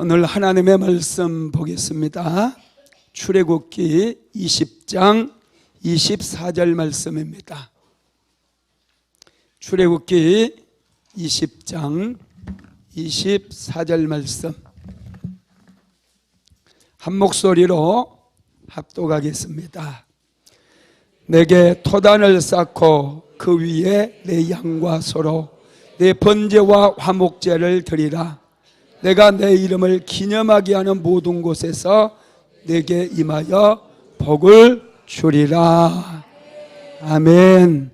오늘 하나님의 말씀 보겠습니다. 출애굽기 20장 24절 말씀입니다. 출애굽기 20장 24절 말씀 한 목소리로 합독하겠습니다. 내게 토단을 쌓고 그 위에 내 양과 소로 내 번제와 화목제를 드리라. 내가 내 이름을 기념하게 하는 모든 곳에서 내게 임하여 복을 주리라. 아멘.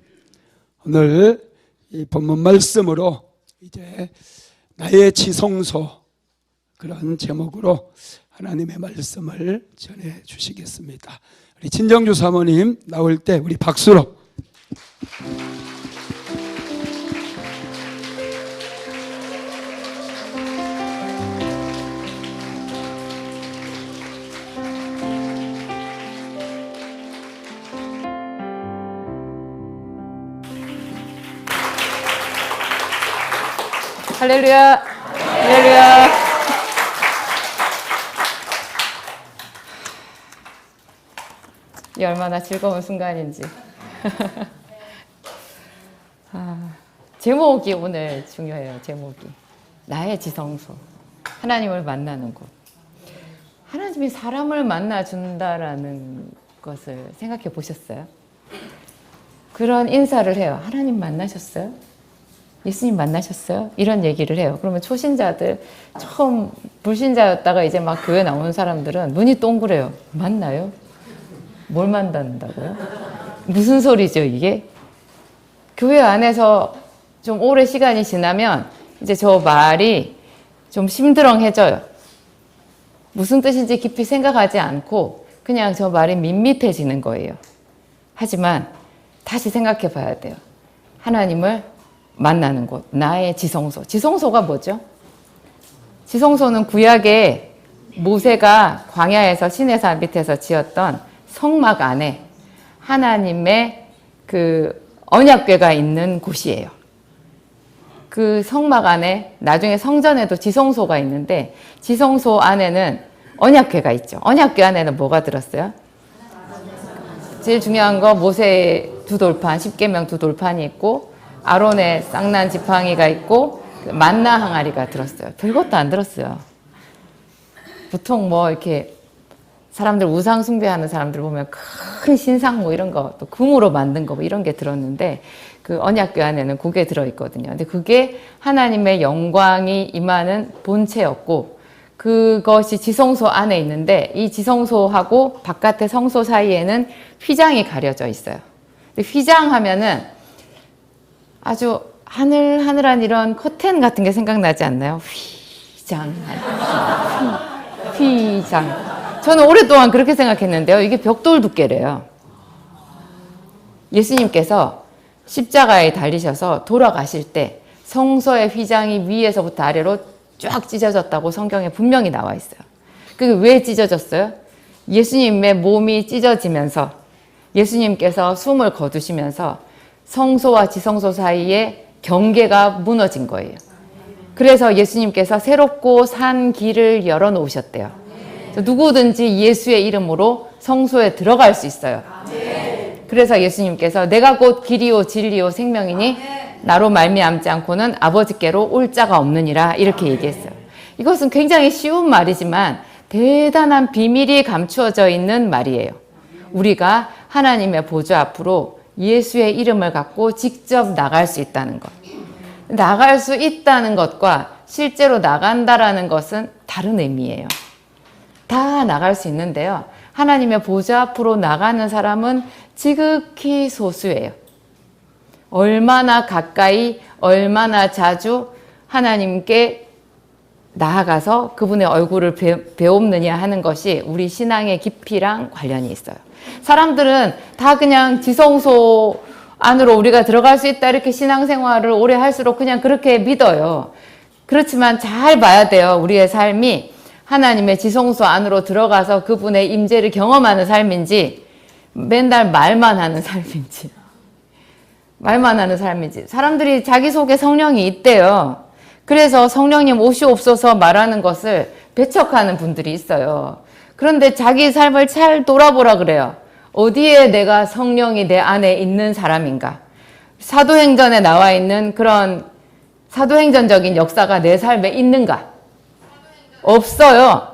오늘 이 본문 말씀으로 이제 나의 지성소, 그런 제목으로 하나님의 말씀을 전해 주시겠습니다. 우리 진정주 사모님 나올 때 우리 박수로. 할렐루야, 할렐루야. 이 얼마나 즐거운 순간인지. 제목이 오늘 중요해요. 제목이 나의 지성소, 하나님을 만나는 곳. 하나님이 사람을 만나준다라는 것을 생각해 보셨어요? 그런 인사를 해요. 하나님 만나셨어요? 예수님 만나셨어요? 이런 얘기를 해요. 그러면 초신자들, 처음 불신자였다가 이제 막 교회 나오는 사람들은 눈이 동그래요. 만나요? 뭘 만난다고요? 무슨 소리죠, 이게? 교회 안에서 좀 오래 시간이 지나면 이제 저 말이 좀 심드렁해져요. 무슨 뜻인지 깊이 생각하지 않고 그냥 저 말이 밋밋해지는 거예요. 하지만 다시 생각해 봐야 돼요. 하나님을 만나는 곳, 나의 지성소. 지성소가 뭐죠? 지성소는 구약에 모세가 광야에서 시내산 밑에서 지었던 성막 안에 하나님의 그 언약궤가 있는 곳이에요. 그 성막 안에 나중에 성전에도 지성소가 있는데 지성소 안에는 언약궤가 있죠. 언약궤 안에는 뭐가 들었어요? 제일 중요한 거 모세의 두 돌판, 십계명 두 돌판이 있고 아론의 쌍난 지팡이가 있고 만나 항아리가 들었어요. 별것도 안 들었어요. 보통 뭐 이렇게 사람들 우상 숭배하는 사람들 보면 큰 신상 뭐 이런 거, 또 금으로 만든 거 뭐 이런 게 들었는데 그 언약궤 안에는 그게 들어있거든요. 근데 그게 하나님의 영광이 임하는 본체였고 그것이 지성소 안에 있는데 이 지성소하고 바깥의 성소 사이에는 휘장이 가려져 있어요. 근데 휘장 하면은 아주 하늘하늘한 이런 커튼 같은 게 생각나지 않나요? 휘장. 저는 오랫동안 그렇게 생각했는데요. 이게 벽돌 두께래요. 예수님께서 십자가에 달리셔서 돌아가실 때 성소의 휘장이 위에서부터 아래로 쫙 찢어졌다고 성경에 분명히 나와 있어요. 그게 왜 찢어졌어요? 예수님의 몸이 찢어지면서 예수님께서 숨을 거두시면서 성소와 지성소 사이에 경계가 무너진 거예요. 그래서 예수님께서 새롭고 산 길을 열어놓으셨대요. 누구든지 예수의 이름으로 성소에 들어갈 수 있어요. 그래서 예수님께서 내가 곧 길이요 진리요 생명이니 나로 말미암지 않고는 아버지께로 올 자가 없느니라 이렇게 얘기했어요. 이것은 굉장히 쉬운 말이지만 대단한 비밀이 감추어져 있는 말이에요. 우리가 하나님의 보좌 앞으로 예수의 이름을 갖고 직접 나갈 수 있다는 것. 나갈 수 있다는 것과 실제로 나간다라는 것은 다른 의미예요. 다 나갈 수 있는데요. 하나님의 보좌 앞으로 나가는 사람은 지극히 소수예요. 얼마나 가까이, 얼마나 자주 하나님께 나아가서 그분의 얼굴을 배웁느냐 하는 것이 우리 신앙의 깊이랑 관련이 있어요. 사람들은 다 그냥 지성소 안으로 우리가 들어갈 수 있다 이렇게 신앙생활을 오래 할수록 그냥 그렇게 믿어요. 그렇지만 잘 봐야 돼요. 우리의 삶이 하나님의 지성소 안으로 들어가서 그분의 임재를 경험하는 삶인지 맨날 말만 하는 삶인지. 사람들이 자기 속에 성령이 있대요. 그래서 성령님 오시옵소서 말하는 것을 배척하는 분들이 있어요. 그런데 자기 삶을 잘 돌아보라 그래요. 어디에 내가 성령이 내 안에 있는 사람인가? 사도행전에 나와 있는 그런 사도행전적인 역사가 내 삶에 있는가? 없어요.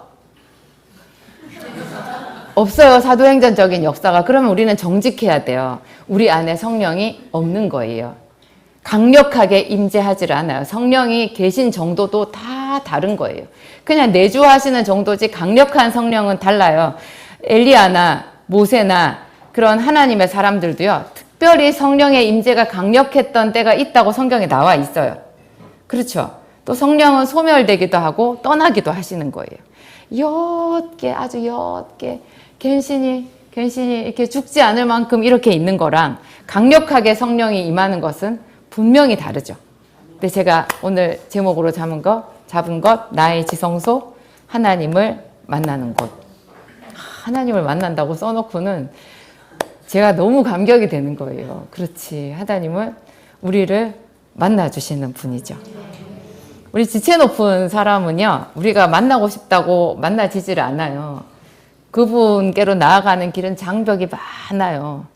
없어요. 사도행전적인 역사가. 그러면 우리는 정직해야 돼요. 우리 안에 성령이 없는 거예요. 강력하게 임재하지 않아요. 성령이 계신 정도도 다 다른 거예요. 그냥 내주하시는 정도지 강력한 성령은 달라요. 엘리야나 모세나 그런 하나님의 사람들도요. 특별히 성령의 임재가 강력했던 때가 있다고 성경에 나와 있어요. 그렇죠. 또 성령은 소멸되기도 하고 떠나기도 하시는 거예요. 옅게 아주 옅게 괜시니 이렇게 죽지 않을 만큼 이렇게 있는 거랑 강력하게 성령이 임하는 것은 분명히 다르죠. 근데 제가 오늘 제목으로 잡은 것 나의 지성소 하나님을 만나는 곳. 하나님을 만난다고 써놓고는 제가 너무 감격이 되는 거예요. 그렇지. 하나님은 우리를 만나주시는 분이죠. 우리 지체 높은 사람은요, 우리가 만나고 싶다고 만나지질 않아요. 그분께로 나아가는 길은 장벽이 많아요.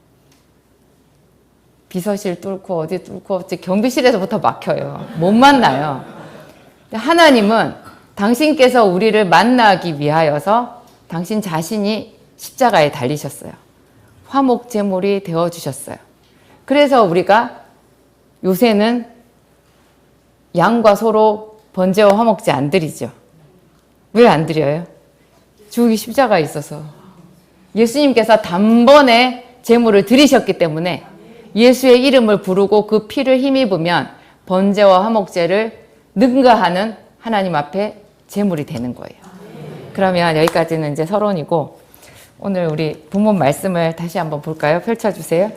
비서실 뚫고 어디 뚫고 경비실에서부터 막혀요. 못 만나요. 하나님은 당신께서 우리를 만나기 위하여서 당신 자신이 십자가에 달리셨어요. 화목 제물이 되어주셨어요. 그래서 우리가 요새는 양과 소로 번제와 화목제 안 드리죠. 왜 안 드려요? 죽이 십자가에 있어서. 예수님께서 단번에 제물을 드리셨기 때문에 예수의 이름을 부르고 그 피를 힘입으면 번제와 화목제를 능가하는 하나님 앞에 제물이 되는 거예요. 그러면 여기까지는 이제 서론이고 오늘 우리 본문 말씀을 다시 한번 볼까요? 펼쳐주세요.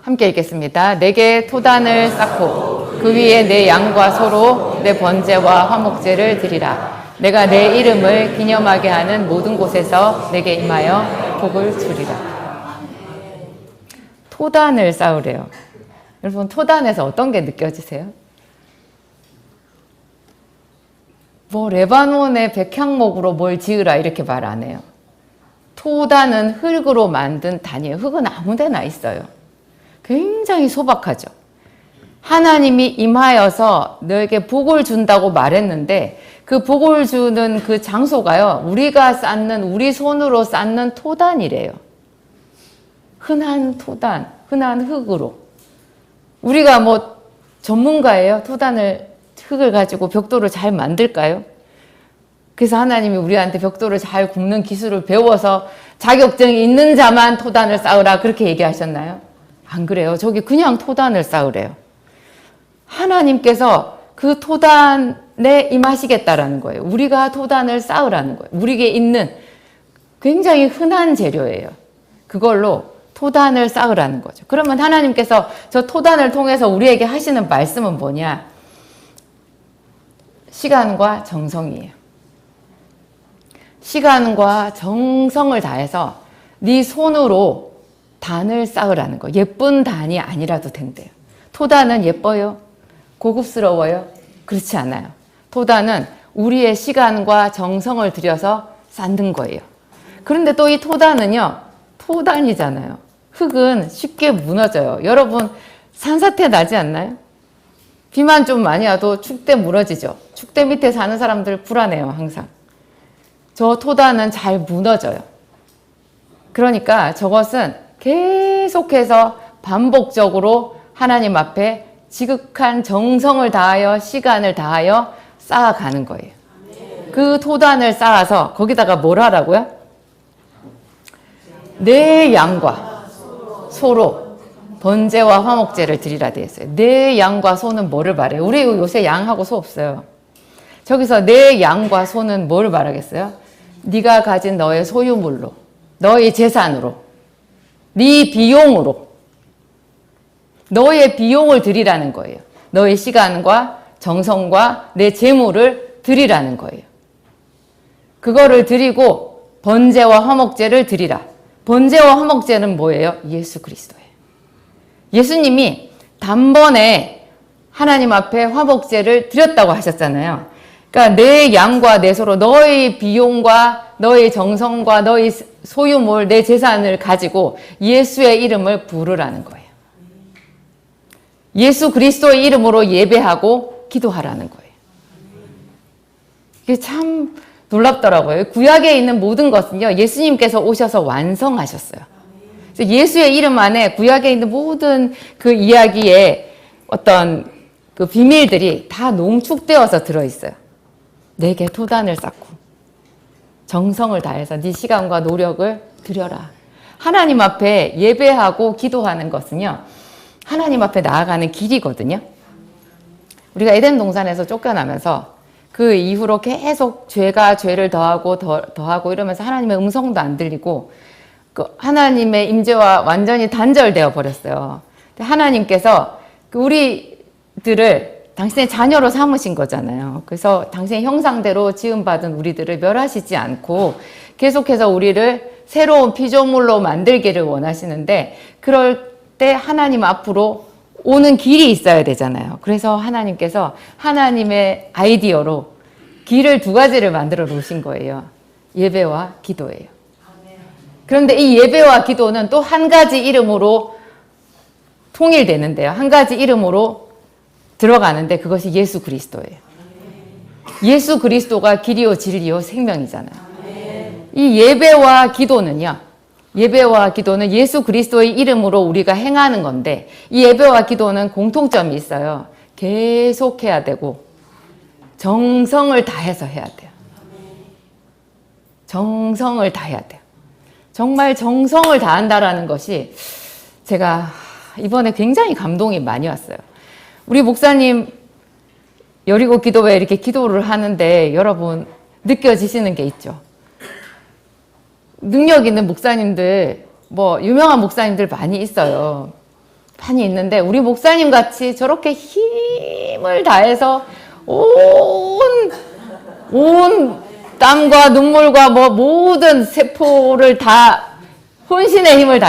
함께 읽겠습니다. 내게 토단을 쌓고 그 위에 내 양과 소로 내 번제와 화목제를 드리라. 내가 내 이름을 기념하게 하는 모든 곳에서 내게 임하여 복을 주리라. 토단을 쌓으래요. 여러분 토단에서 어떤 게 느껴지세요? 뭐 레바논의 백향목으로 뭘 지으라 이렇게 말 안 해요. 토단은 흙으로 만든 단이에요. 흙은 아무 데나 있어요. 굉장히 소박하죠. 하나님이 임하여서 너에게 복을 준다고 말했는데 그 복을 주는 그 장소가요. 우리가 쌓는 우리 손으로 쌓는 토단이래요. 흔한 토단, 흔한 흙으로. 우리가 뭐 전문가예요? 흙을 가지고 벽돌을 잘 만들까요? 그래서 하나님이 우리한테 벽돌을 잘 굽는 기술을 배워서 자격증이 있는 자만 토단을 쌓으라 그렇게 얘기하셨나요? 안 그래요. 저기 그냥 토단을 쌓으래요. 하나님께서 그 토단에 임하시겠다라는 거예요. 우리가 토단을 쌓으라는 거예요. 우리에게 있는 굉장히 흔한 재료예요. 그걸로 토단을 쌓으라는 거죠. 그러면 하나님께서 저 토단을 통해서 우리에게 하시는 말씀은 뭐냐? 시간과 정성이에요. 시간과 정성을 다해서 네 손으로 단을 쌓으라는 거. 예쁜 단이 아니라도 된대요. 토단은 예뻐요? 고급스러워요? 그렇지 않아요. 토단은 우리의 시간과 정성을 들여서 쌓는 거예요. 그런데 또 이 토단은요, 토단이잖아요. 흙은 쉽게 무너져요. 여러분, 산사태 나지 않나요? 비만 좀 많이 와도 축대 무너지죠. 축대 밑에 사는 사람들 불안해요, 항상. 저 토단은 잘 무너져요. 그러니까 저것은 계속해서 반복적으로 하나님 앞에 지극한 정성을 다하여 시간을 다하여 쌓아가는 거예요. 그 토단을 쌓아서 거기다가 뭘 하라고요? 내 양과 소로 번제와 화목제를 드리라 되어 있어요. 내 양과 소는 뭐를 말해요? 우리 요새 양하고 소 없어요. 저기서 내 양과 소는 뭘 말하겠어요? 네가 가진 너의 소유물로, 너의 재산으로, 네 비용으로, 너의 비용을 드리라는 거예요. 너의 시간과 정성과 내 재물을 드리라는 거예요. 그거를 드리고 번제와 화목제를 드리라. 번제와 화목제는 뭐예요? 예수 그리스도예요. 예수님이 단번에 하나님 앞에 화목제를 드렸다고 하셨잖아요. 그러니까 내 양과 내 소로 너의 비용과 너의 정성과 너의 소유물, 내 재산을 가지고 예수의 이름을 부르라는 거예요. 예수 그리스도의 이름으로 예배하고 기도하라는 거예요. 이게 참 놀랍더라고요. 구약에 있는 모든 것은요, 예수님께서 오셔서 완성하셨어요. 그래서 예수의 이름 안에 구약에 있는 모든 그 이야기의 어떤 그 비밀들이 다 농축되어서 들어있어요. 내게 토단을 쌓고 정성을 다해서 네 시간과 노력을 들여라. 하나님 앞에 예배하고 기도하는 것은요, 하나님 앞에 나아가는 길이거든요. 우리가 에덴 동산에서 쫓겨나면서 그 이후로 계속 죄가 죄를 더하고 더하고 이러면서 하나님의 음성도 안 들리고 그 하나님의 임재와 완전히 단절되어 버렸어요. 하나님께서 우리들을 당신의 자녀로 삼으신 거잖아요. 그래서 당신의 형상대로 지음받은 우리들을 멸하시지 않고 계속해서 우리를 새로운 피조물로 만들기를 원하시는데, 그럴 때 하나님 앞으로 오는 길이 있어야 되잖아요. 그래서 하나님께서 하나님의 아이디어로 길을 두 가지를 만들어 놓으신 거예요. 예배와 기도예요. 그런데 이 예배와 기도는 또 한 가지 이름으로 통일되는데요. 한 가지 이름으로 들어가는데 그것이 예수 그리스도예요. 예수 그리스도가 길이요 진리요 생명이잖아요. 이 예배와 기도는요, 예배와 기도는 예수 그리스도의 이름으로 우리가 행하는 건데, 이 예배와 기도는 공통점이 있어요. 계속 해야 되고 정성을 다해서 해야 돼요. 정성을 다해야 돼요. 정말 정성을 다한다라는 것이 제가 이번에 굉장히 감동이 많이 왔어요. 우리 목사님 여리고 기도회 이렇게 기도를 하는데 여러분 느껴지시는 게 있죠. 능력 있는 목사님들, 뭐 유명한 목사님들 많이 있어요. 많이 있는데 우리 목사님 같이 저렇게 힘을 다해서 온 땀과 눈물과 뭐 모든 세포를 다 혼신의 힘을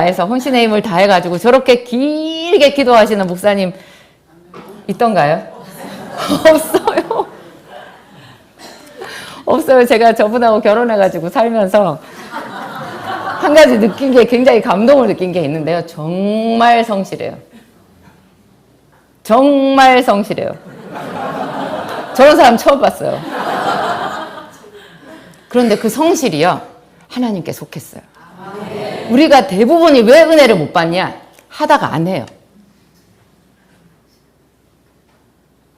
다해가지고 저렇게 길게 기도하시는 목사님 있던가요? 없어요. 없어요. 제가 저분하고 결혼해가지고 살면서 한 가지 느낀 게, 굉장히 감동을 느낀 게 있는데요. 정말 성실해요. 정말 성실해요. 저런 사람 처음 봤어요. 그런데 그 성실이요, 하나님께 속했어요. 우리가 대부분이 왜 은혜를 못 받냐? 하다가 안 해요.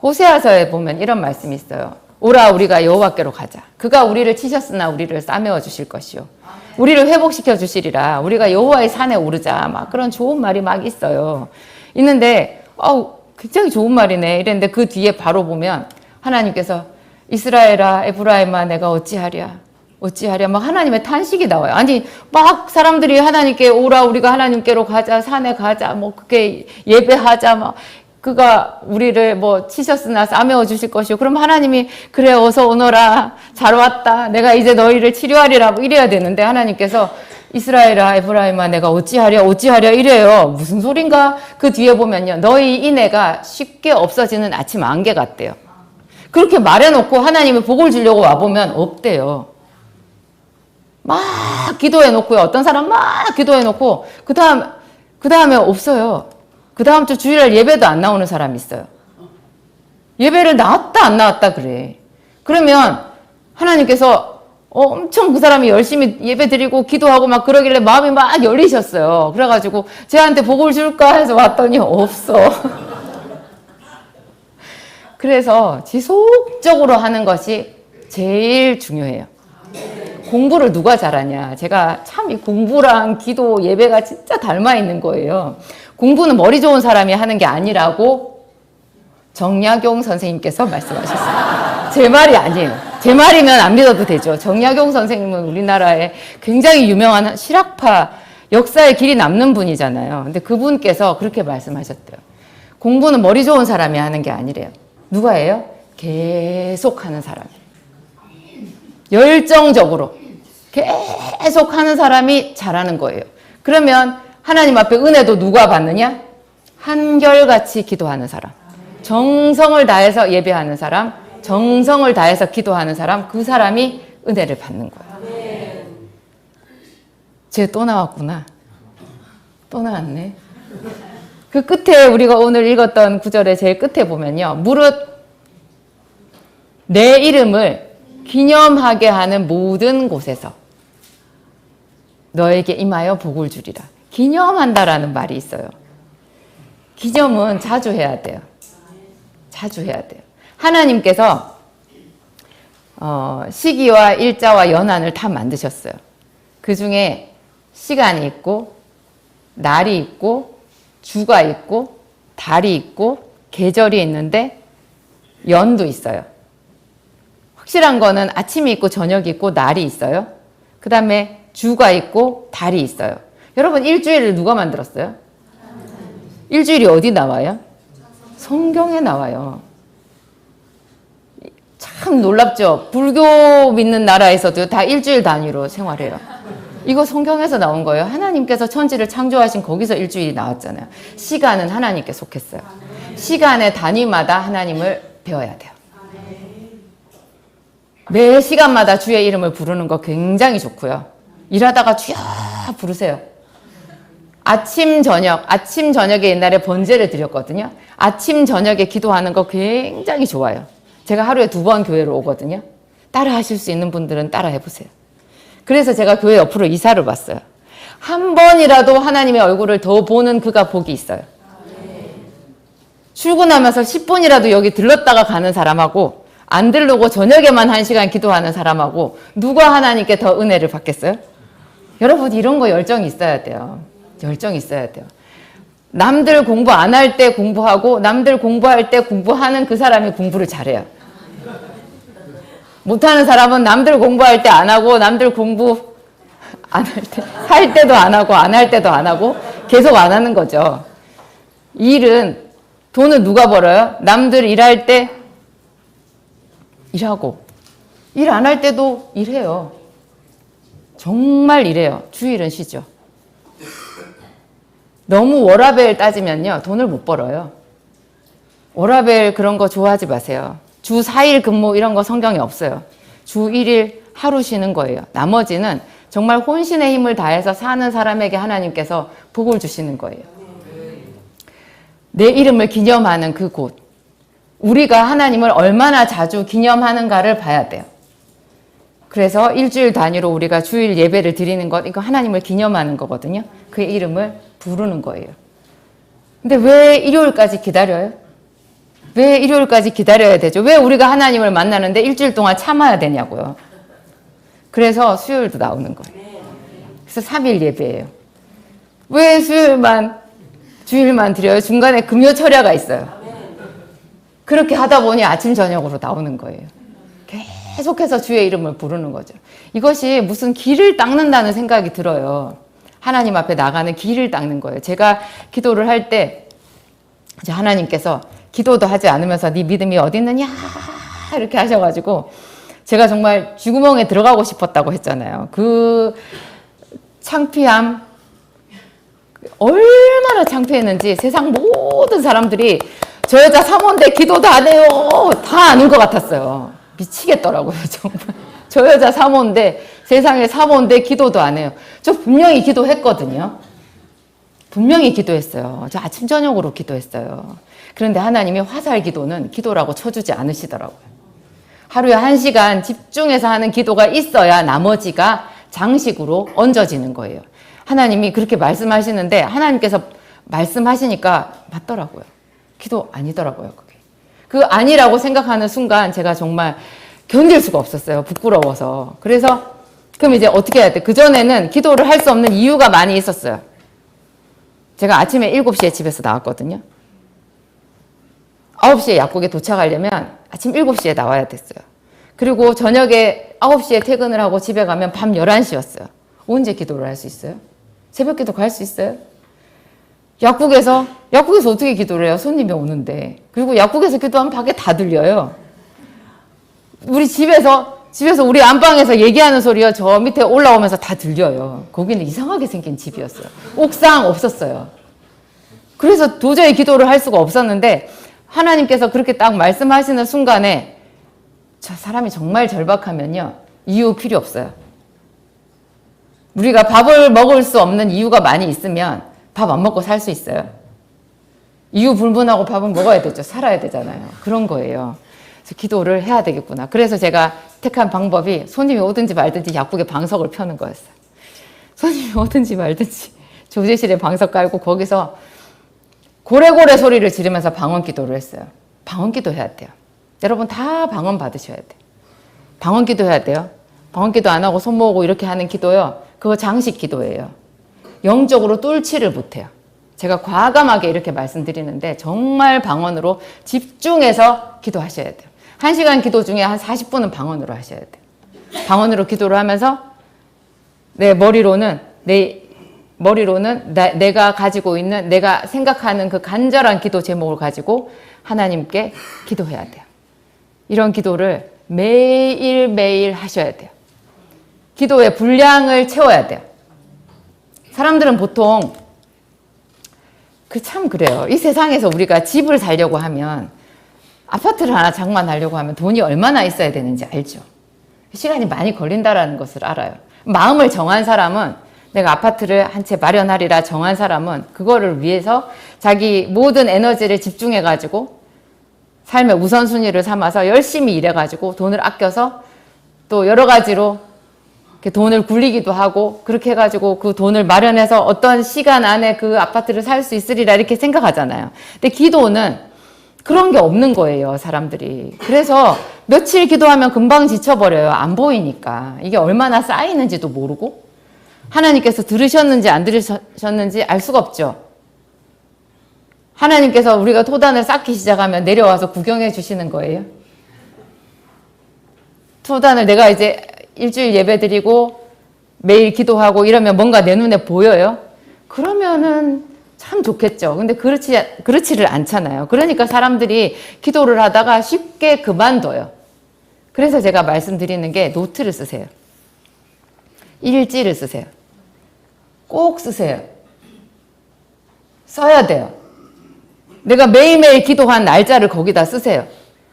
호세아서에 보면 이런 말씀이 있어요. 오라 우리가 여호와께로 가자. 그가 우리를 치셨으나 우리를 싸매어 주실 것이요, 우리를 회복시켜 주시리라. 우리가 여호와의 산에 오르자. 막 그런 좋은 말이 막 있어요. 있는데 굉장히 좋은 말이네 이랬는데 그 뒤에 바로 보면 하나님께서 이스라엘아 에브라임아 내가 어찌하랴 막 하나님의 탄식이 나와요. 아니 막 사람들이 하나님께 오라, 우리가 하나님께로 가자, 산에 가자, 뭐 그게 예배하자, 막 그가 우리를 뭐 치셨으나 싸매어 주실 것이요. 그럼 하나님이 그래 어서 오너라, 잘 왔다, 내가 이제 너희를 치료하리라 뭐 이래야 되는데 하나님께서 이스라엘아 에브라임아 내가 어찌하랴 이래요. 무슨 소린가? 그 뒤에 보면요, 너희 인애가 쉽게 없어지는 아침 안개 같대요. 그렇게 말해놓고 하나님이 복을 주려고 와보면 없대요. 막 기도해놓고요. 어떤 사람 막 기도해놓고 그 다음에 없어요. 그 다음 주 주일날 예배도 안 나오는 사람이 있어요. 예배를 나왔다 안 나왔다 그래. 그러면 하나님께서 엄청 그 사람이 열심히 예배 드리고 기도하고 막 그러길래 마음이 막 열리셨어요. 그래가지고 쟤한테 복을 줄까 해서 왔더니 없어. 그래서 지속적으로 하는 것이 제일 중요해요. 공부를 누가 잘하냐. 제가 참 이 공부랑 기도, 예배가 진짜 닮아 있는 거예요. 공부는 머리 좋은 사람이 하는 게 아니라고 정약용 선생님께서 말씀하셨어요. 제 말이 아니에요. 제 말이면 안 믿어도 되죠. 정약용 선생님은 우리나라에 굉장히 유명한 실학파, 역사의 길이 남는 분이잖아요. 근데 그분께서 그렇게 말씀하셨대요. 공부는 머리 좋은 사람이 하는 게 아니래요. 누가 해요? 계속 하는 사람이. 열정적으로 계속 하는 사람이 잘하는 거예요. 그러면 하나님 앞에 은혜도 누가 받느냐? 한결같이 기도하는 사람, 정성을 다해서 예배하는 사람, 정성을 다해서 기도하는 사람, 그 사람이 은혜를 받는 거예요. 쟤 또 나왔구나. 또 나왔네. 그 끝에 우리가 오늘 읽었던 구절의 제일 끝에 보면요. 무릇 내 이름을 기념하게 하는 모든 곳에서 너에게 임하여 복을 주리라. 기념한다라는 말이 있어요. 기념은 자주 해야 돼요. 자주 해야 돼요. 하나님께서 시기와 일자와 연한을 다 만드셨어요. 그 중에 시간이 있고 날이 있고 주가 있고 달이 있고 계절이 있는데 연도 있어요. 확실한 거는 아침이 있고 저녁이 있고 날이 있어요. 그 다음에 주가 있고 달이 있어요. 여러분 일주일을 누가 만들었어요? 일주일이 어디 나와요? 성경에 나와요. 참 놀랍죠? 불교 믿는 나라에서도 다 일주일 단위로 생활해요. 이거 성경에서 나온 거예요. 하나님께서 천지를 창조하신 거기서 일주일이 나왔잖아요. 시간은 하나님께 속했어요. 시간의 단위마다 하나님을 배워야 돼요. 매 시간마다 주의 이름을 부르는 거 굉장히 좋고요. 일하다가 주여 부르세요. 아침 저녁에 옛날에 번제를 드렸거든요. 아침 저녁에 기도하는 거 굉장히 좋아요. 제가 하루에 2번 교회로 오거든요. 따라 하실 수 있는 분들은 따라 해보세요. 그래서 제가 교회 옆으로 이사를 왔어요. 한 번이라도 하나님의 얼굴을 더 보는 그가 복이 있어요. 출근하면서 10분이라도 여기 들렀다가 가는 사람하고 안 들르고 저녁에만 1시간 기도하는 사람하고 누가 하나님께 더 은혜를 받겠어요? 여러분 이런 거 열정이 있어야 돼요. 열정이 있어야 돼요. 남들 공부 안 할 때 공부하고 남들 공부할 때 공부하는 그 사람이 공부를 잘해요. 못하는 사람은 남들 공부할 때 안 하고 남들 공부 안 할 때도 안 하고 안 할 때도 안 하고 계속 안 하는 거죠. 돈은 누가 벌어요? 남들 일할 때 일하고 일 안 할 때도 일해요. 정말 일해요. 주일은 쉬죠. 너무 워라밸 따지면요. 돈을 못 벌어요. 워라밸 그런 거 좋아하지 마세요. 주 4일 근무 이런 거 성경에 없어요. 주 1일 하루 쉬는 거예요. 나머지는 정말 혼신의 힘을 다해서 사는 사람에게 하나님께서 복을 주시는 거예요. 내 이름을 기념하는 그 곳. 우리가 하나님을 얼마나 자주 기념하는가를 봐야 돼요. 그래서 일주일 단위로 우리가 주일 예배를 드리는 것, 이거 하나님을 기념하는 거거든요. 그의 이름을 부르는 거예요. 근데 왜 일요일까지 기다려요? 왜 일요일까지 기다려야 되죠? 왜 우리가 하나님을 만나는데 일주일 동안 참아야 되냐고요. 그래서 수요일도 나오는 거예요. 그래서 3일 예배예요. 왜 주일만 드려요? 중간에 금요 철야가 있어요. 그렇게 하다 보니 아침 저녁으로 나오는 거예요. 계속해서 주의 이름을 부르는 거죠. 이것이 무슨 길을 닦는다는 생각이 들어요. 하나님 앞에 나가는 길을 닦는 거예요. 제가 기도를 할 때 이제 하나님께서 기도도 하지 않으면서 네 믿음이 어디 있느냐 이렇게 하셔가지고 제가 정말 쥐구멍에 들어가고 싶었다고 했잖아요. 그 창피함 얼마나 창피했는지 세상 모든 사람들이 저 여자 사모인데 기도도 안 해요. 다 아는 것 같았어요. 미치겠더라고요, 정말. 저 여자 사모인데, 세상에 사모인데 기도도 안 해요. 저 분명히 기도했거든요. 분명히 기도했어요. 저 아침, 저녁으로 기도했어요. 그런데 하나님이 화살 기도는 기도라고 쳐주지 않으시더라고요. 하루에 1시간 집중해서 하는 기도가 있어야 나머지가 장식으로 얹어지는 거예요. 하나님이 그렇게 말씀하시는데, 하나님께서 말씀하시니까 맞더라고요. 기도 아니더라고요, 그게. 그 아니라고 생각하는 순간 제가 정말 견딜 수가 없었어요. 부끄러워서. 그래서 그럼 이제 어떻게 해야 돼? 그전에는 기도를 할 수 없는 이유가 많이 있었어요. 제가 아침에 7시에 집에서 나왔거든요. 9시에 약국에 도착하려면 아침 7시에 나와야 됐어요. 그리고 저녁에 9시에 퇴근을 하고 집에 가면 밤 11시였어요. 언제 기도를 할 수 있어요? 새벽 기도 갈 수 있어요? 약국에서 어떻게 기도를 해요? 손님이 오는데. 그리고 약국에서 기도하면 밖에 다 들려요. 우리 집에서 우리 안방에서 얘기하는 소리요. 저 밑에 올라오면서 다 들려요. 거기는 이상하게 생긴 집이었어요. 옥상 없었어요. 그래서 도저히 기도를 할 수가 없었는데 하나님께서 그렇게 딱 말씀하시는 순간에 저 사람이 정말 절박하면요, 이유 필요 없어요. 우리가 밥을 먹을 수 없는 이유가 많이 있으면 밥 안 먹고 살 수 있어요. 이유 불문하고 밥은 먹어야 되죠. 살아야 되잖아요. 그런 거예요. 그래서 기도를 해야 되겠구나. 그래서 제가 택한 방법이 손님이 오든지 말든지 약국에 방석을 펴는 거였어요. 손님이 오든지 말든지 조제실에 방석 깔고 거기서 고래고래 소리를 지르면서 방언 기도를 했어요. 방언 기도 해야 돼요. 여러분 다 방언 받으셔야 돼요. 방언 기도 해야 돼요. 방언 기도 안 하고 손 모으고 이렇게 하는 기도요, 그거 장식 기도예요. 영적으로 뚫지를 못해요. 제가 과감하게 이렇게 말씀드리는데 정말 방언으로 집중해서 기도하셔야 돼요. 1시간 기도 중에 한 40분은 방언으로 하셔야 돼요. 방언으로 기도를 하면서 내 머리로는 내가 가지고 있는, 내가 생각하는 그 간절한 기도 제목을 가지고 하나님께 기도해야 돼요. 이런 기도를 매일매일 하셔야 돼요. 기도의 분량을 채워야 돼요. 사람들은 보통 참 그래요. 이 세상에서 우리가 집을 살려고 하면, 아파트를 하나 장만하려고 하면 돈이 얼마나 있어야 되는지 알죠. 시간이 많이 걸린다는 것을 알아요. 마음을 정한 사람은, 내가 아파트를 한 채 마련하리라 정한 사람은 그거를 위해서 자기 모든 에너지를 집중해가지고 삶의 우선순위를 삼아서 열심히 일해가지고 돈을 아껴서 또 여러 가지로 이렇게 돈을 굴리기도 하고, 그렇게 해가지고 그 돈을 마련해서 어떤 시간 안에 그 아파트를 살 수 있으리라 이렇게 생각하잖아요. 근데 기도는 그런 게 없는 거예요, 사람들이. 그래서 며칠 기도하면 금방 지쳐버려요. 안 보이니까. 이게 얼마나 쌓이는지도 모르고, 하나님께서 들으셨는지 안 들으셨는지 알 수가 없죠. 하나님께서 우리가 토단을 쌓기 시작하면 내려와서 구경해 주시는 거예요. 토단을 내가 이제 일주일 예배 드리고 매일 기도하고 이러면 뭔가 내 눈에 보여요? 그러면은 참 좋겠죠. 근데 그렇지를 않잖아요. 그러니까 사람들이 기도를 하다가 쉽게 그만둬요. 그래서 제가 말씀드리는 게 노트를 쓰세요. 일지를 쓰세요. 꼭 쓰세요. 써야 돼요. 내가 매일매일 기도한 날짜를 거기다 쓰세요.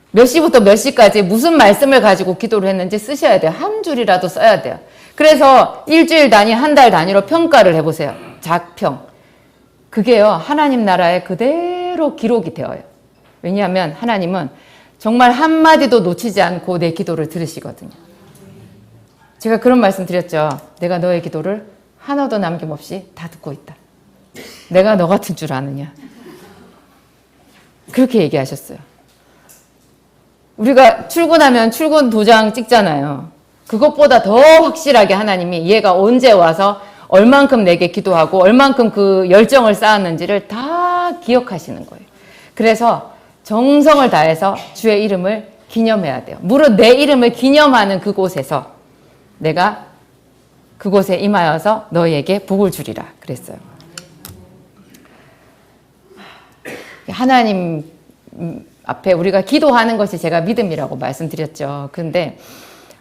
몇 시부터 몇 시까지 무슨 말씀을 가지고 기도를 했는지 쓰셔야 돼요. 한 줄이라도 써야 돼요. 그래서 일주일 단위, 한 달 단위로 평가를 해보세요. 작평. 그게요, 하나님 나라에 그대로 기록이 되어요. 왜냐하면 하나님은 정말 한마디도 놓치지 않고 내 기도를 들으시거든요. 제가 그런 말씀 드렸죠. 내가 너의 기도를 하나도 남김없이 다 듣고 있다. 내가 너 같은 줄 아느냐. 그렇게 얘기하셨어요. 우리가 출근하면 출근 도장 찍잖아요. 그것보다 더 확실하게 하나님이 얘가 언제 와서 얼만큼 내게 기도하고 얼만큼 그 열정을 쌓았는지를 다 기억하시는 거예요. 그래서 정성을 다해서 주의 이름을 기념해야 돼요. 무릇 내 이름을 기념하는 그곳에서 내가 그곳에 임하여서 너희에게 복을 주리라 그랬어요. 하나님 앞에 우리가 기도하는 것이 제가 믿음이라고 말씀드렸죠. 근데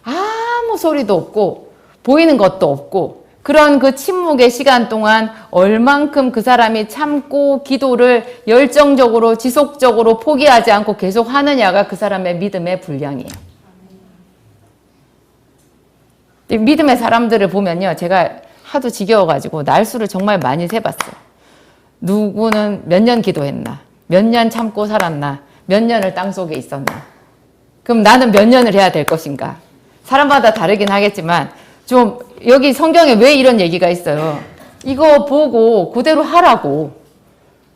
아무 소리도 없고 보이는 것도 없고 그런 그 침묵의 시간 동안 얼만큼 그 사람이 참고 기도를 열정적으로 지속적으로 포기하지 않고 계속 하느냐가 그 사람의 믿음의 분량이에요. 믿음의 사람들을 보면요, 제가 하도 지겨워가지고 날수를 정말 많이 세봤어요. 누구는 몇 년 기도했나, 몇 년 참고 살았나, 몇 년을 땅속에 있었나. 그럼 나는 몇 년을 해야 될 것인가. 사람마다 다르긴 하겠지만 좀 여기 성경에 왜 이런 얘기가 있어요. 이거 보고 그대로 하라고.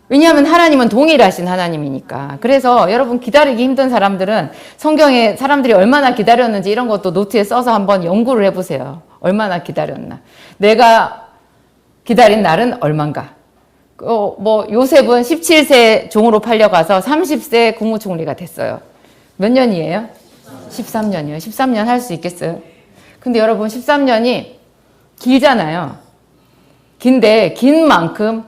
왜냐하면 하나님은 동일하신 하나님이니까. 그래서 여러분 기다리기 힘든 사람들은 성경에 사람들이 얼마나 기다렸는지 이런 것도 노트에 써서 한번 연구를 해보세요. 얼마나 기다렸나. 내가 기다린 날은 얼만가. 요셉은 17세 종으로 팔려가서 30세 국무총리가 됐어요. 몇 년이에요? 13년이요. 13년 할 수 있겠어요? 근데 여러분 13년이 길잖아요. 긴데 긴 만큼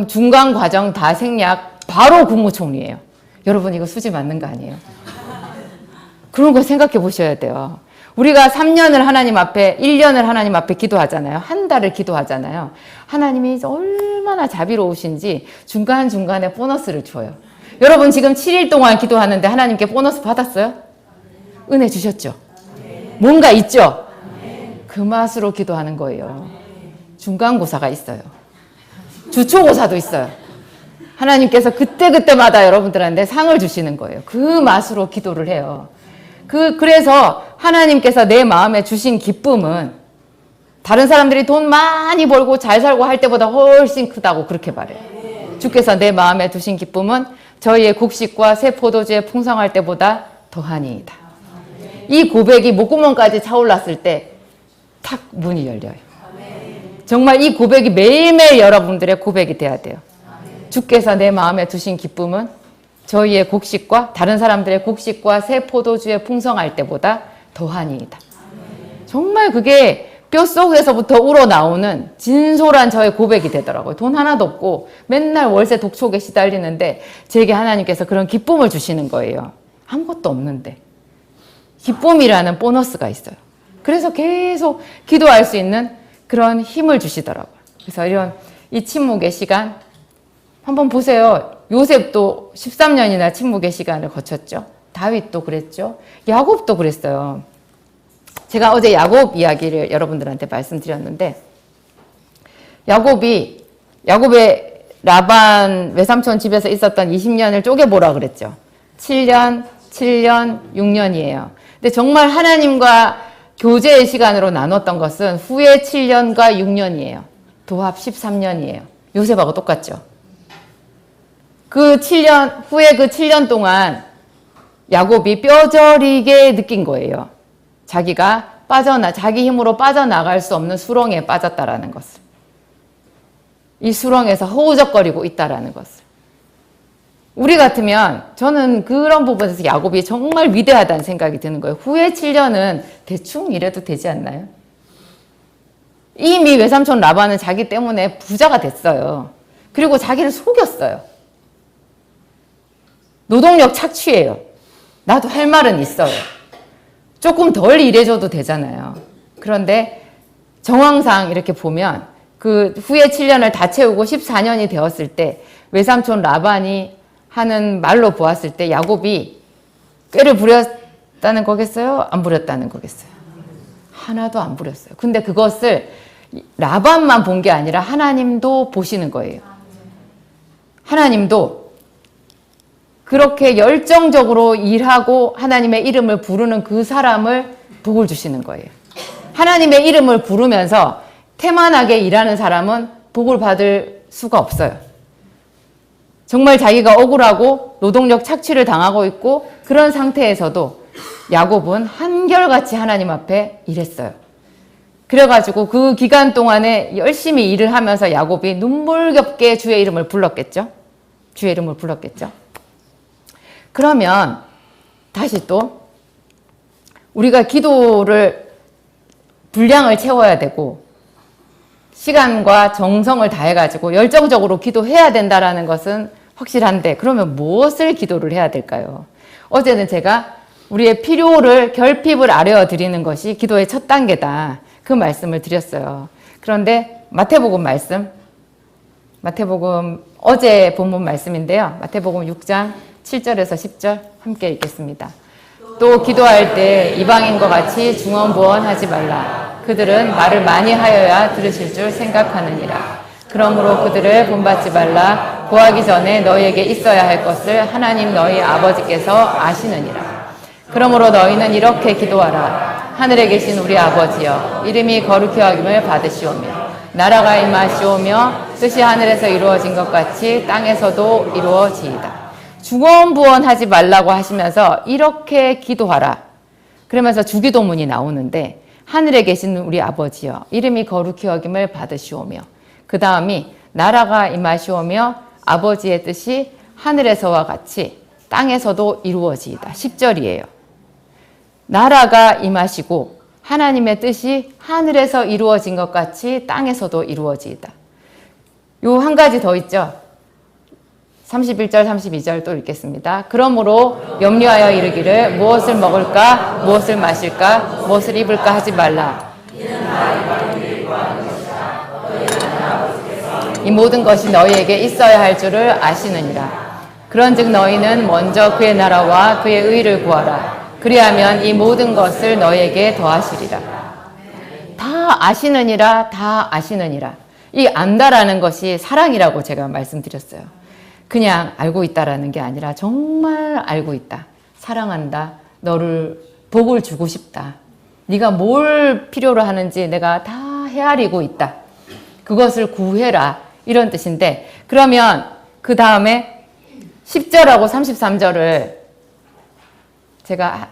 중간 과정 다 생략 바로 국무총리예요. 여러분 이거 수지 맞는 거 아니에요? 그런 거 생각해 보셔야 돼요. 우리가 3년을 하나님 앞에 1년을 하나님 앞에 기도하잖아요. 한 달을 기도하잖아요. 하나님이 얼마나 자비로우신지 중간중간에 보너스를 줘요. 여러분 지금 7일 동안 기도하는데 하나님께 보너스 받았어요? 은혜 주셨죠? 뭔가 있죠? 그 맛으로 기도하는 거예요. 중간고사가 있어요. 주초고사도 있어요. 하나님께서 그때그때마다 여러분들한테 상을 주시는 거예요. 그 맛으로 기도를 해요. 그래서 하나님께서 내 마음에 주신 기쁨은 다른 사람들이 돈 많이 벌고 잘 살고 할 때보다 훨씬 크다고 그렇게 말해요. 주께서 내 마음에 두신 기쁨은 저희의 곡식과 새 포도주에 풍성할 때보다 더하니이다. 이 고백이 목구멍까지 차올랐을 때 탁 문이 열려요. 정말 이 고백이 매일매일 여러분들의 고백이 돼야 돼요. 주께서 내 마음에 두신 기쁨은 저희의 곡식과 다른 사람들의 곡식과 새 포도주에 풍성할 때보다 더하니이다. 정말 그게 뼛속에서부터 우러나오는 진솔한 저의 고백이 되더라고요. 돈 하나도 없고 맨날 월세 독촉에 시달리는데 제게 하나님께서 그런 기쁨을 주시는 거예요. 아무것도 없는데. 기쁨이라는 보너스가 있어요. 그래서 계속 기도할 수 있는 그런 힘을 주시더라고요. 그래서 이런 이 침묵의 시간 한번 보세요. 요셉도 13년이나 침묵의 시간을 거쳤죠. 다윗도 그랬죠. 야곱도 그랬어요. 제가 어제 야곱 이야기를 여러분들한테 말씀드렸는데 야곱의 라반 외삼촌 집에서 있었던 20년을 쪼개보라 그랬죠. 7년, 6년이에요. 근데 정말 하나님과 교제의 시간으로 나눴던 것은 후에 7년과 6년이에요. 도합 13년이에요. 요셉하고 똑같죠. 그 7년, 후에 그 7년 동안 야곱이 뼈저리게 느낀 거예요. 자기가 자기 힘으로 빠져나갈 수 없는 수렁에 빠졌다라는 것을. 이 수렁에서 허우적거리고 있다라는 것을. 우리 같으면 저는 그런 부분에서 야곱이 정말 위대하다는 생각이 드는 거예요. 후에 7년은 대충 이래도 되지 않나요? 이미 외삼촌 라반은 자기 때문에 부자가 됐어요. 그리고 자기를 속였어요. 노동력 착취예요. 나도 할 말은 있어요. 조금 덜 일해줘도 되잖아요. 그런데 정황상 이렇게 보면 그 후에 7년을 다 채우고 14년이 되었을 때 외삼촌 라반이 하는 말로 보았을 때 야곱이 꾀를 부렸다는 거겠어요? 안 부렸다는 거겠어요? 하나도 안 부렸어요. 근데 그것을 라반만 본 게 아니라 하나님도 보시는 거예요. 하나님도 그렇게 열정적으로 일하고 하나님의 이름을 부르는 그 사람을 복을 주시는 거예요. 하나님의 이름을 부르면서 태만하게 일하는 사람은 복을 받을 수가 없어요. 정말 자기가 억울하고 노동력 착취를 당하고 있고 그런 상태에서도 야곱은 한결같이 하나님 앞에 일했어요. 그래가지고 그 기간 동안에 열심히 일을 하면서 야곱이 눈물겹게 주의 이름을 불렀겠죠? 주의 이름을 불렀겠죠? 그러면 다시 또 우리가 기도를 분량을 채워야 되고 시간과 정성을 다해가지고 열정적으로 기도해야 된다는 것은 확실한데 그러면 무엇을 기도를 해야 될까요? 어제는 제가 우리의 필요를 결핍을 아뢰어드리는 것이 기도의 첫 단계다. 그 말씀을 드렸어요. 그런데 마태복음 어제 본문 말씀인데요. 마태복음 6장 7절에서 10절 함께 읽겠습니다. 또 기도할 때 이방인과 같이 중언부언하지 말라. 그들은 말을 많이 하여야 들으실 줄 생각하느니라. 그러므로 그들을 본받지 말라. 구하기 전에 너희에게 있어야 할 것을 하나님 너희 아버지께서 아시느니라. 그러므로 너희는 이렇게 기도하라. 하늘에 계신 우리 아버지여, 이름이 거룩히 여김을 받으시오며 나라가 임하시오며 뜻이 하늘에서 이루어진 것 같이 땅에서도 이루어지이다. 중언부언하지 말라고 하시면서 이렇게 기도하라. 그러면서 주기도문이 나오는데 하늘에 계신 우리 아버지여, 이름이 거룩히 여김을 받으시오며 그 다음이 나라가 임하시오며 아버지의 뜻이 하늘에서와 같이 땅에서도 이루어지이다. 10절이에요. 나라가 임하시고 하나님의 뜻이 하늘에서 이루어진 것 같이 땅에서도 이루어지이다. 요 한 가지 더 있죠. 31절, 32절 또 읽겠습니다. 그러므로 염려하여 이르기를 무엇을 먹을까, 무엇을 마실까, 무엇을 입을까 하지 말라. 이 모든 것이 너희에게 있어야 할 줄을 아시느니라. 그런즉 너희는 먼저 그의 나라와 그의 의를 구하라. 그리하면 이 모든 것을 너희에게 더하시리라. 다 아시느니라, 다 아시느니라. 이 안다라는 것이 사랑이라고 제가 말씀드렸어요. 그냥 알고 있다라는 게 아니라 정말 알고 있다. 사랑한다. 너를 복을 주고 싶다. 네가 뭘 필요로 하는지 내가 다 헤아리고 있다. 그것을 구해라. 이런 뜻인데, 그러면 그 다음에 10절하고 33절을 제가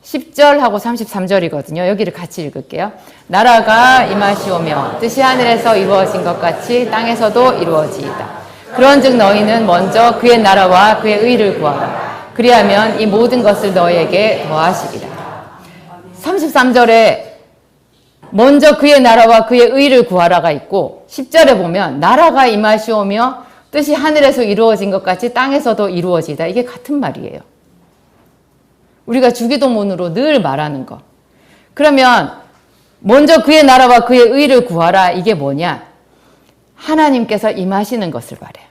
10절하고 33절이거든요. 여기를 같이 읽을게요. 나라가 임하시오며 뜻이 하늘에서 이루어진 것 같이 땅에서도 이루어지이다. 그런즉 너희는 먼저 그의 나라와 그의 의를 구하라. 그리하면 이 모든 것을 너희에게 더하시리라. 33절에 먼저 그의 나라와 그의 의를 구하라가 있고 10절에 보면 나라가 임하시오며 뜻이 하늘에서 이루어진 것 같이 땅에서도 이루어지다. 이게 같은 말이에요. 우리가 주기도문으로 늘 말하는 거. 그러면 먼저 그의 나라와 그의 의를 구하라. 이게 뭐냐? 하나님께서 임하시는 것을 말해요.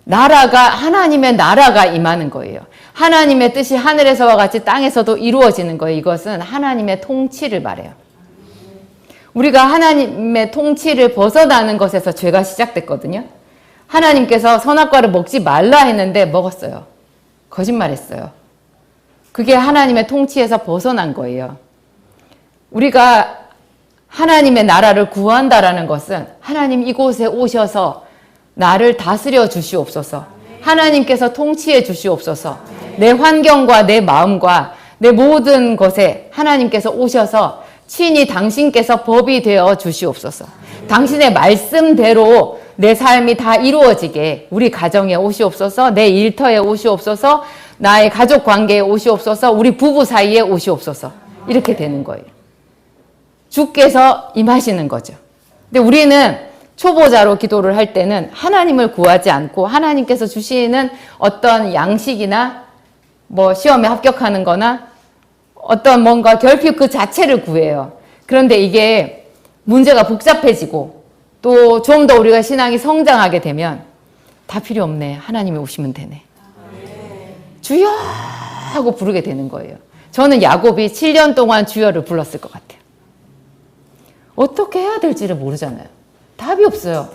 하나님의 나라가 임하는 거예요. 하나님의 뜻이 하늘에서와 같이 땅에서도 이루어지는 거예요. 이것은 하나님의 통치를 말해요. 우리가 하나님의 통치를 벗어나는 것에서 죄가 시작됐거든요. 하나님께서 선악과를 먹지 말라 했는데 먹었어요. 거짓말했어요. 그게 하나님의 통치에서 벗어난 거예요. 우리가 하나님의 나라를 구한다라는 것은 하나님 이곳에 오셔서 나를 다스려 주시옵소서. 하나님께서 통치해 주시옵소서. 내 환경과 내 마음과 내 모든 것에 하나님께서 오셔서 친히 당신께서 법이 되어 주시옵소서. 당신의 말씀대로 내 삶이 다 이루어지게 우리 가정에 오시옵소서. 내 일터에 오시옵소서. 나의 가족 관계에 오시옵소서. 우리 부부 사이에 오시옵소서. 이렇게 되는 거예요. 주께서 임하시는 거죠. 근데 우리는 초보자로 기도를 할 때는 하나님을 구하지 않고 하나님께서 주시는 어떤 양식이나 뭐 시험에 합격하는 거나 어떤 뭔가 결핍 그 자체를 구해요. 그런데 이게 문제가 복잡해지고 또 좀 더 우리가 신앙이 성장하게 되면 다 필요 없네. 하나님이 오시면 되네. 주여 하고 부르게 되는 거예요. 저는 야곱이 7년 동안 주여를 불렀을 것 같아요. 어떻게 해야 될지를 모르잖아요. 답이 없어요.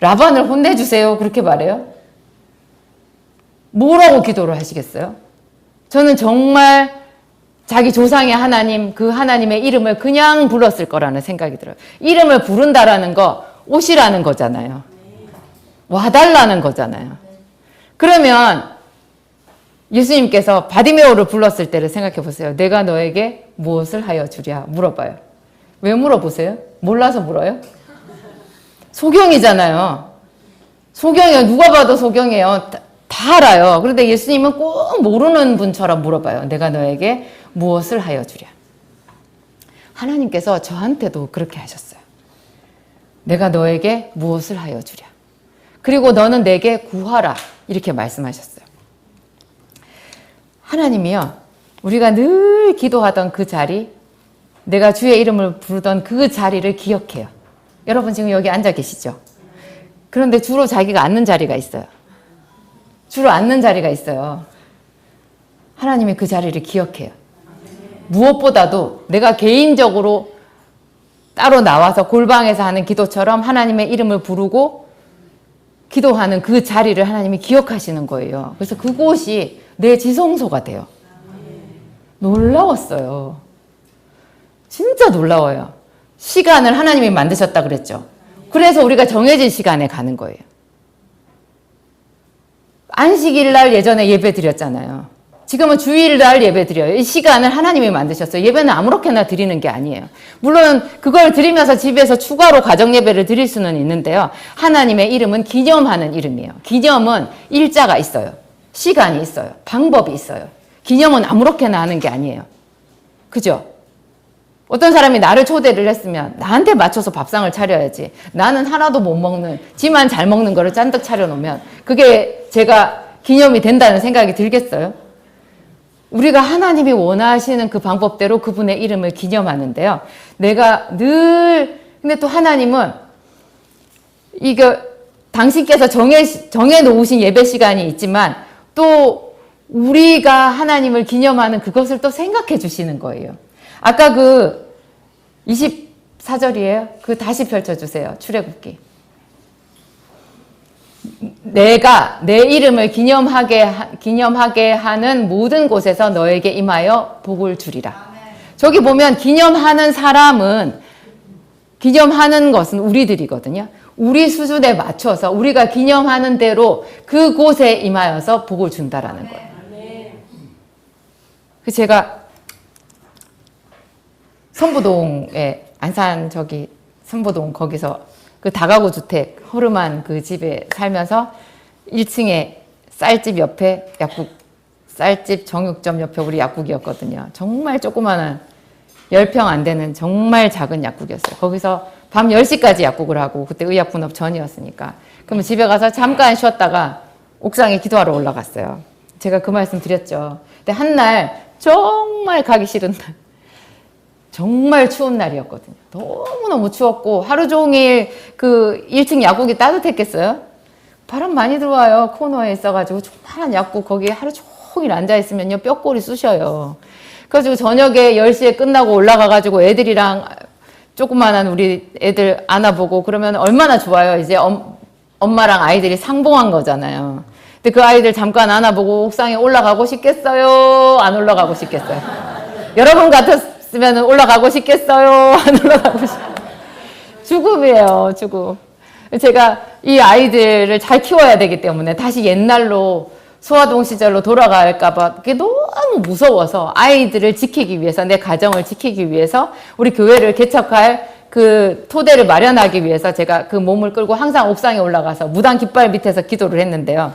라반을 혼내주세요. 그렇게 말해요. 뭐라고 기도를 하시겠어요? 저는 정말 자기 조상의 하나님, 그 하나님의 이름을 그냥 불렀을 거라는 생각이 들어요. 이름을 부른다라는 거 오시라는 거잖아요. 와달라는 거잖아요. 그러면 예수님께서 바디메오를 불렀을 때를 생각해 보세요. 내가 너에게 무엇을 하여 주랴 물어봐요. 왜 물어보세요? 몰라서 물어요? 소경이잖아요. 소경이에요. 누가 봐도 소경이에요. 다 알아요. 그런데 예수님은 꼭 모르는 분처럼 물어봐요. 내가 너에게 무엇을 하여 주랴. 하나님께서 저한테도 그렇게 하셨어요. 내가 너에게 무엇을 하여 주랴. 그리고 너는 내게 구하라. 이렇게 말씀하셨어요. 하나님이요. 우리가 늘 기도하던 그 자리, 내가 주의 이름을 부르던 그 자리를 기억해요. 여러분 지금 여기 앉아 계시죠? 그런데 주로 자기가 앉는 자리가 있어요. 주로 앉는 자리가 있어요. 하나님이 그 자리를 기억해요. 무엇보다도 내가 개인적으로 따로 나와서 골방에서 하는 기도처럼 하나님의 이름을 부르고 기도하는 그 자리를 하나님이 기억하시는 거예요. 그래서 그곳이 내 지성소가 돼요. 놀라웠어요. 진짜 놀라워요. 시간을 하나님이 만드셨다 그랬죠. 그래서 우리가 정해진 시간에 가는 거예요. 안식일 날 예전에 예배 드렸잖아요. 지금은 주일날 예배 드려요. 이 시간을 하나님이 만드셨어요. 예배는 아무렇게나 드리는 게 아니에요. 물론 그걸 드리면서 집에서 추가로 가정 예배를 드릴 수는 있는데요. 하나님의 이름은 기념하는 이름이에요. 기념은 일자가 있어요. 시간이 있어요. 방법이 있어요. 기념은 아무렇게나 하는 게 아니에요. 그죠? 어떤 사람이 나를 초대를 했으면 나한테 맞춰서 밥상을 차려야지. 나는 하나도 못 먹는, 지만 잘 먹는 거를 잔뜩 차려놓으면 그게 제가 기념이 된다는 생각이 들겠어요? 우리가 하나님이 원하시는 그 방법대로 그분의 이름을 기념하는데요. 내가 늘, 근데 또 하나님은 이거 당신께서 정해 놓으신 예배 시간이 있지만 또 우리가 하나님을 기념하는 그것을 또 생각해 주시는 거예요. 아까 그 24절이에요. 그 다시 펼쳐주세요. 출애굽기. 내가 내 이름을 기념하게 하는 모든 곳에서 너에게 임하여 복을 주리라. 저기 보면 기념하는 것은 우리들이거든요. 우리 수준에 맞춰서 우리가 기념하는 대로 그곳에 임하여서 복을 준다라는 거예요. 그 제가 선부동에 안산 선부동 거기서 그 다가구 주택 허름한 그 집에 살면서 1층에 쌀집 옆에 쌀집 정육점 옆에 우리 약국이었거든요. 정말 조그마한 10평 안 되는 정말 작은 약국이었어요. 거기서 밤 10시까지 약국을 하고 그때 의약분업 전이었으니까. 그러면 집에 가서 잠깐 쉬었다가 옥상에 기도하러 올라갔어요. 제가 그 말씀 드렸죠. 근데 한날 정말 가기 싫은 날. 정말 추운 날이었거든요. 너무너무 추웠고 하루 종일 그 1층 약국이 따뜻했겠어요? 바람 많이 들어와요. 코너에 있어가지고 조그만한 약국 거기에 하루 종일 앉아있으면요 뼈골이 쑤셔요. 그래가지고 저녁에 10시에 끝나고 올라가가지고 애들이랑 조그만한 우리 애들 안아보고 그러면 얼마나 좋아요. 이제 엄마랑 아이들이 상봉한 거잖아요. 근데 그 아이들 잠깐 안아보고 옥상에 올라가고 싶겠어요? 안 올라가고 싶겠어요? 여러분 같았으면 올라가고 싶겠어요? 안 올라가고 싶겠어요? 죽음이에요, 죽음. 제가 이 아이들을 잘 키워야 되기 때문에 다시 옛날로 소아동 시절로 돌아갈까봐 그게 너무 무서워서 아이들을 지키기 위해서 내 가정을 지키기 위해서 우리 교회를 개척할 그 토대를 마련하기 위해서 제가 그 몸을 끌고 항상 옥상에 올라가서 무당 깃발 밑에서 기도를 했는데요.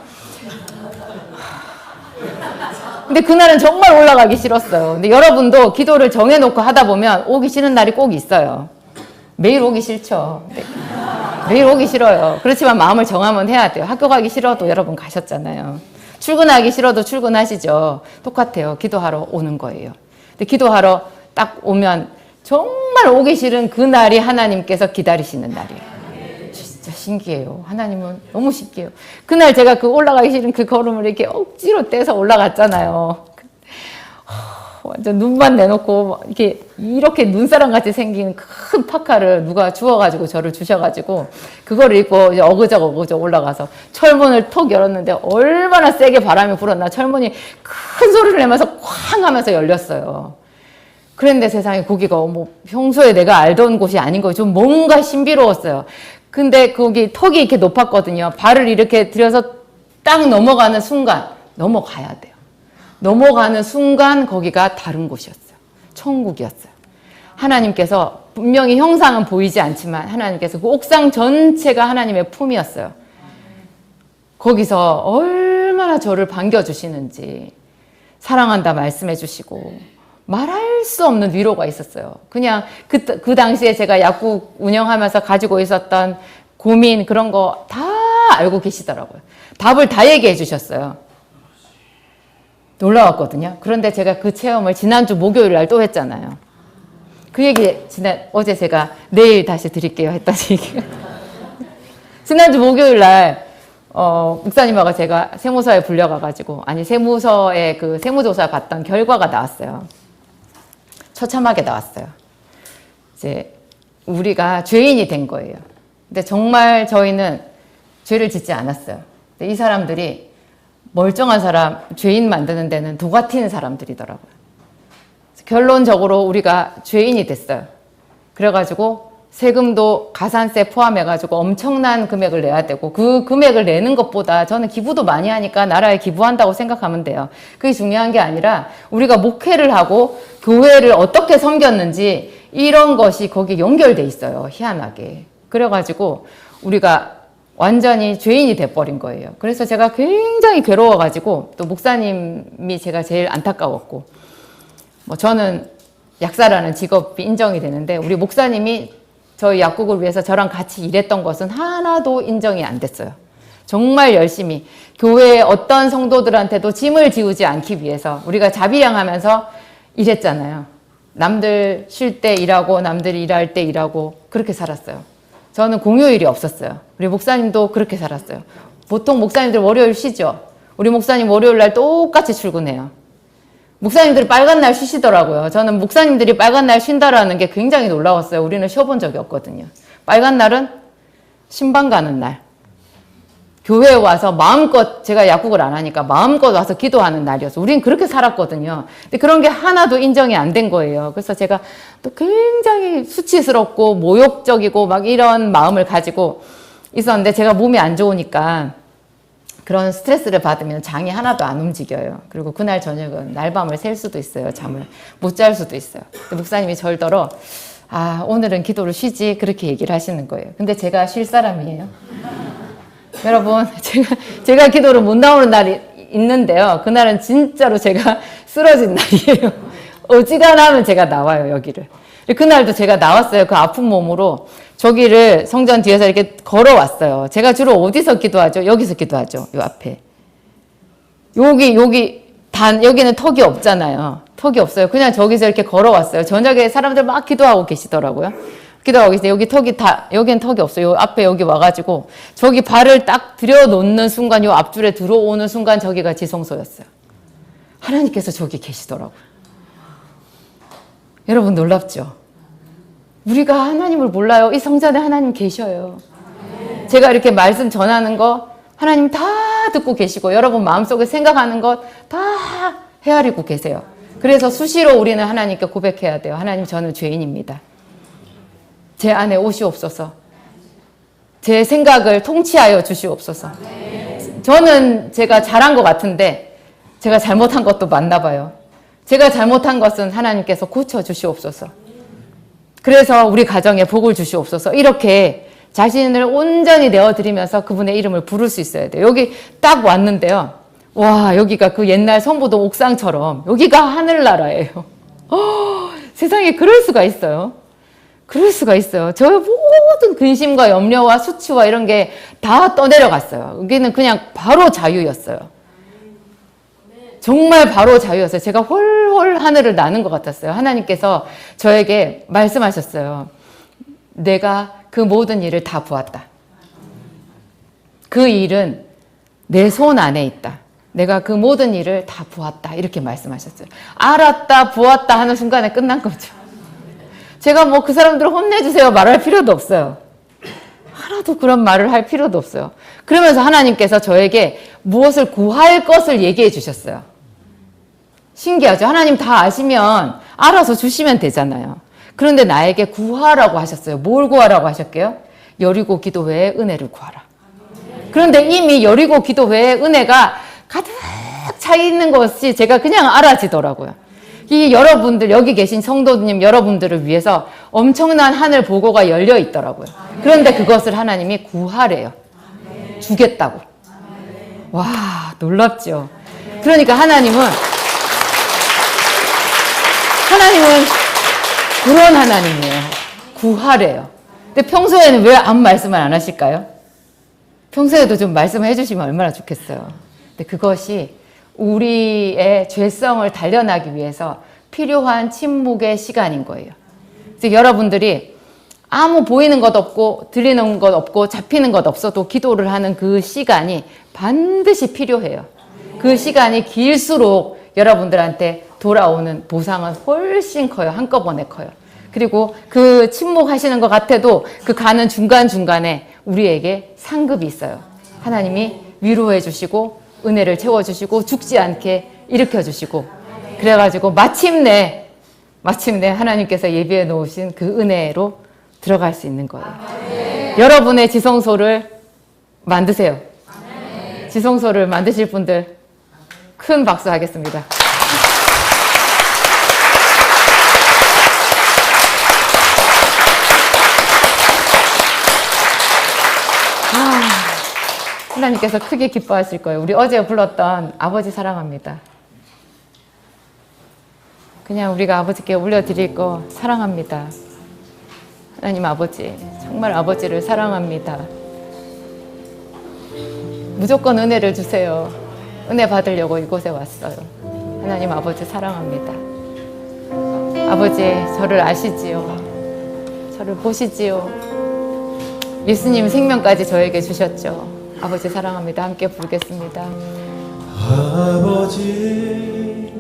근데 그날은 정말 올라가기 싫었어요. 근데 여러분도 기도를 정해놓고 하다 보면 오기 싫은 날이 꼭 있어요. 매일 오기 싫죠. 매일 오기 싫어요. 그렇지만 마음을 정하면 해야 돼요. 학교 가기 싫어도 여러분 가셨잖아요. 출근하기 싫어도 출근하시죠. 똑같아요. 기도하러 오는 거예요. 근데 기도하러 딱 오면 정말 오기 싫은 그 날이 하나님께서 기다리시는 날이에요. 진짜 신기해요. 하나님은 너무 신기해요. 그날 제가 그 올라가기 싫은 그 걸음을 이렇게 억지로 떼서 올라갔잖아요. 완전 눈만 내놓고 이렇게 눈사람 같이 생긴 큰 파카를 누가 주워가지고 저를 주셔가지고 그거를 입고 이제 어그적 올라가서 철문을 톡 열었는데 얼마나 세게 바람이 불었나 철문이 큰 소리를 내면서 쾅 하면서 열렸어요. 그런데 세상에 거기가 뭐 평소에 내가 알던 곳이 아닌 거예요. 좀 뭔가 신비로웠어요. 근데 거기 턱이 이렇게 높았거든요. 발을 이렇게 들여서 딱 넘어가는 순간 넘어가야 돼요. 넘어가는 순간 거기가 다른 곳이었어요. 천국이었어요. 하나님께서 분명히 형상은 보이지 않지만 하나님께서 그 옥상 전체가 하나님의 품이었어요. 거기서 얼마나 저를 반겨주시는지 사랑한다 말씀해 주시고 말할 수 없는 위로가 있었어요. 그냥 그 당시에 제가 약국 운영하면서 가지고 있었던 고민 그런 거 다 알고 계시더라고요. 답을 다 얘기해 주셨어요. 놀라웠거든요. 그런데 제가 그 체험을 지난주 목요일 날 또 했잖아요. 그 얘기 어제 제가 내일 다시 드릴게요 했던 얘기가 지난주 목요일 날 목사님하고 제가 세무서에 불려가가지고 세무서에 그 세무조사 봤던 결과가 나왔어요. 처참하게 나왔어요. 이제 우리가 죄인이 된 거예요. 근데 정말 저희는 죄를 짓지 않았어요. 근데 이 사람들이 멀쩡한 사람, 죄인 만드는 데는 도 같은 사람들이더라고요. 결론적으로 우리가 죄인이 됐어요. 그래가지고 세금도 가산세 포함해가지고 엄청난 금액을 내야 되고 그 금액을 내는 것보다 저는 기부도 많이 하니까 나라에 기부한다고 생각하면 돼요. 그게 중요한 게 아니라 우리가 목회를 하고 교회를 어떻게 섬겼는지 이런 것이 거기에 연결돼 있어요. 희한하게. 그래가지고 우리가 완전히 죄인이 돼버린 거예요. 그래서 제가 굉장히 괴로워가지고 또 목사님이 제가 제일 안타까웠고 뭐 저는 약사라는 직업이 인정이 되는데 우리 목사님이 저희 약국을 위해서 저랑 같이 일했던 것은 하나도 인정이 안 됐어요. 정말 열심히 교회의 어떤 성도들한테도 짐을 지우지 않기 위해서 우리가 자비량하면서 일했잖아요. 남들 쉴 때 일하고 남들이 일할 때 일하고 그렇게 살았어요. 저는 공휴일이 없었어요. 우리 목사님도 그렇게 살았어요. 보통 목사님들 월요일 쉬죠. 우리 목사님 월요일 날 똑같이 출근해요. 목사님들이 빨간 날 쉬시더라고요. 저는 목사님들이 빨간 날 쉰다라는 게 굉장히 놀라웠어요. 우리는 쉬어본 적이 없거든요. 빨간 날은 신방 가는 날. 교회에 와서 마음껏, 제가 약국을 안 하니까 마음껏 와서 기도하는 날이었어요. 우린 그렇게 살았거든요. 근데 그런 게 하나도 인정이 안 된 거예요. 그래서 제가 또 굉장히 수치스럽고 모욕적이고 막 이런 마음을 가지고 있었는데, 제가 몸이 안 좋으니까 그런 스트레스를 받으면 장이 하나도 안 움직여요. 그리고 그날 저녁은 날밤을 샐 수도 있어요. 잠을 못 잘 수도 있어요. 근데 목사님이 절더러 오늘은 기도를 쉬지, 그렇게 얘기를 하시는 거예요. 근데 제가 쉴 사람이에요. 여러분, 제가 기도를 못 나오는 날이 있는데요. 그날은 진짜로 제가 쓰러진 날이에요. 어지간하면 제가 나와요, 여기를. 그날도 제가 나왔어요. 그 아픈 몸으로 저기를 성전 뒤에서 이렇게 걸어왔어요. 제가 주로 어디서 기도하죠? 여기서 기도하죠. 요 앞에. 여기는 턱이 없잖아요. 턱이 없어요. 그냥 저기서 이렇게 걸어왔어요. 저녁에 사람들 막 기도하고 계시더라고요. 기도하고 계시는데 여기는 턱이 없어요. 요 앞에 여기 와가지고 저기 발을 딱 들여놓는 순간, 요 앞줄에 들어오는 순간 저기가 지성소였어요. 하나님께서 저기 계시더라고요. 여러분 놀랍죠? 우리가 하나님을 몰라요. 이 성전에 하나님 계셔요. 제가 이렇게 말씀 전하는 거 하나님 다 듣고 계시고, 여러분 마음속에 생각하는 것 다 헤아리고 계세요. 그래서 수시로 우리는 하나님께 고백해야 돼요. 하나님, 저는 죄인입니다. 제 안에 오시옵소서. 제 생각을 통치하여 주시옵소서. 저는 제가 잘한 것 같은데 제가 잘못한 것도 맞나 봐요. 제가 잘못한 것은 하나님께서 고쳐주시옵소서. 그래서 우리 가정에 복을 주시옵소서. 이렇게 자신을 온전히 내어드리면서 그분의 이름을 부를 수 있어야 돼요. 여기 딱 왔는데요. 와, 여기가 그 옛날 성보동 옥상처럼 여기가 하늘나라예요. 세상에 그럴 수가 있어요. 그럴 수가 있어요. 저의 모든 근심과 염려와 수치와 이런 게 다 떠내려갔어요. 여기는 그냥 바로 자유였어요. 정말 바로 자유였어요. 제가 홀홀 하늘을 나는 것 같았어요. 하나님께서 저에게 말씀하셨어요. 내가 그 모든 일을 다 보았다. 그 일은 내 손 안에 있다. 내가 그 모든 일을 다 보았다. 이렇게 말씀하셨어요. 알았다, 보았다 하는 순간에 끝난 거죠. 제가 그 사람들을 혼내주세요 말할 필요도 없어요. 하나도 그런 말을 할 필요도 없어요. 그러면서 하나님께서 저에게 무엇을 구할 것을 얘기해 주셨어요. 신기하죠? 하나님 다 아시면 알아서 주시면 되잖아요. 그런데 나에게 구하라고 하셨어요. 뭘 구하라고 하셨게요? 여리고 기도회의 은혜를 구하라. 그런데 이미 여리고 기도회의 은혜가 가득 차 있는 것이 제가 그냥 알아지더라고요. 이 여러분들, 여기 계신 성도님 여러분들을 위해서 엄청난 하늘 보고가 열려 있더라고요. 그런데 그것을 하나님이 구하래요. 주겠다고. 와, 놀랍죠? 그러니까 하나님은 그런 하나님이에요. 구하래요. 근데 평소에는 왜 아무 말씀을 안 하실까요? 평소에도 좀 말씀을 해주시면 얼마나 좋겠어요. 근데 그것이 우리의 죄성을 단련하기 위해서 필요한 침묵의 시간인 거예요. 즉 여러분들이 아무 보이는 것 없고 들리는 것 없고 잡히는 것 없어도 기도를 하는 그 시간이 반드시 필요해요. 그 시간이 길수록 여러분들한테 돌아오는 보상은 훨씬 커요. 한꺼번에 커요. 그리고 그 침묵하시는 것 같아도 그 가는 중간중간에 우리에게 상급이 있어요. 하나님이 위로해 주시고 은혜를 채워주시고 죽지 않게 일으켜주시고, 그래가지고 마침내 하나님께서 예비해 놓으신 그 은혜로 들어갈 수 있는 거예요. 여러분의 지성소를 만드세요. 지성소를 만드실 분들 큰 박수 하겠습니다. 하나님께서 크게 기뻐하실 거예요. 우리 어제 불렀던 아버지 사랑합니다. 그냥 우리가 아버지께 올려드릴 거 사랑합니다. 하나님 아버지, 정말 아버지를 사랑합니다. 무조건 은혜를 주세요. 은혜 받으려고 이곳에 왔어요. 하나님 아버지 사랑합니다. 아버지, 저를 아시지요. 저를 보시지요. 예수님 생명까지 저에게 주셨죠. 아버지 사랑합니다. 함께 부르겠습니다. 아버지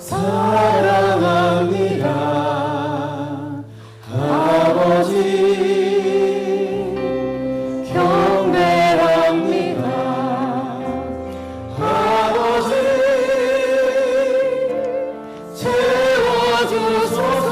사랑합니다. 아버지 경배합니다. 아버지 채워주소서.